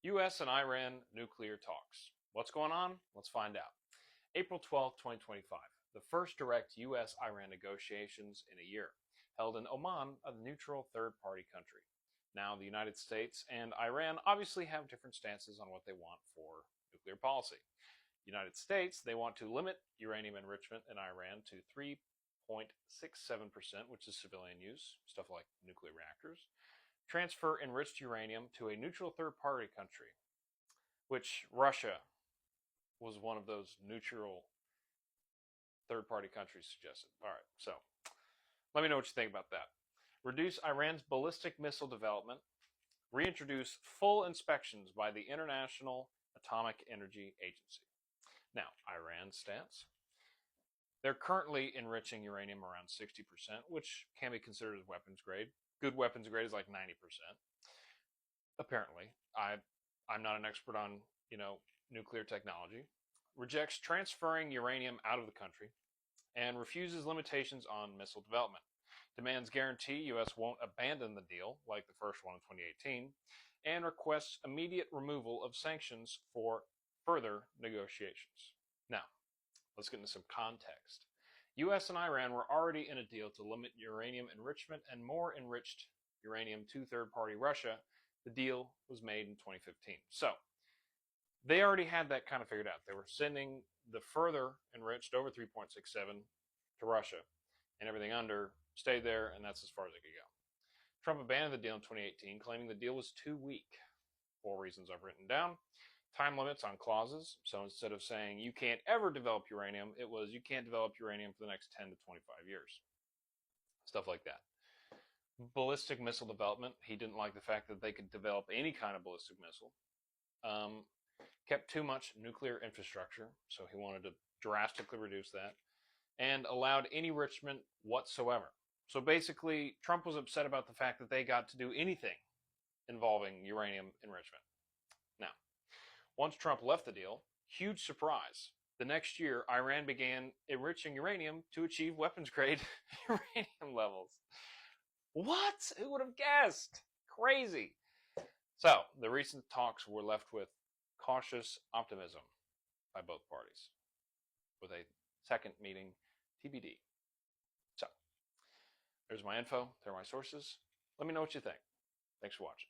U.S. and Iran nuclear talks. What's going on? Let's find out. April 12, 2025, the first direct U.S.-Iran negotiations in a year, held in Oman, a neutral third-party country. Now, the United States and Iran obviously have different stances on what they want for nuclear policy. United States, they want to limit uranium enrichment in Iran to 3.67%, which is civilian use, stuff like nuclear reactors. Transfer enriched uranium to a neutral third-party country, which Russia was one of those neutral third-party countries suggested. All right, so let me know what you think about that. Reduce Iran's ballistic missile development. Reintroduce full inspections by the International Atomic Energy Agency. Now, Iran's stance. They're currently enriching uranium around 60%, which can be considered as weapons grade. Good weapons grade is like 90%. Apparently. I'm not an expert on, nuclear technology. Rejects transferring uranium out of the country and refuses limitations on missile development. Demands guarantee U.S. won't abandon the deal, like the first one in 2018, and requests immediate removal of sanctions for further negotiations. Now, let's get into some context. U.S. and Iran were already in a deal to limit uranium enrichment and more enriched uranium to third-party Russia. The deal was made in 2015. So, they already had that kind of figured out. They were sending the further enriched over 3.67 to Russia, and everything under stayed there, and that's as far as it could go. Trump abandoned the deal in 2018, claiming the deal was too weak. 4 reasons I've written down. Time limits on clauses. So instead of saying you can't ever develop uranium, it was you can't develop uranium for the next 10 to 25 years. Stuff like that. Ballistic missile development. He didn't like the fact that they could develop any kind of ballistic missile. Kept too much nuclear infrastructure, so he wanted to drastically reduce that. And allowed any enrichment whatsoever. So basically, Trump was upset about the fact that they got to do anything involving uranium enrichment. Now, once Trump left the deal, huge surprise. The next year, Iran began enriching uranium to achieve weapons-grade uranium levels. What? Who would have guessed? Crazy. So, the recent talks were left with cautious optimism by both parties, with a second meeting TBD. So, there's my info. There are my sources. Let me know what you think. Thanks for watching.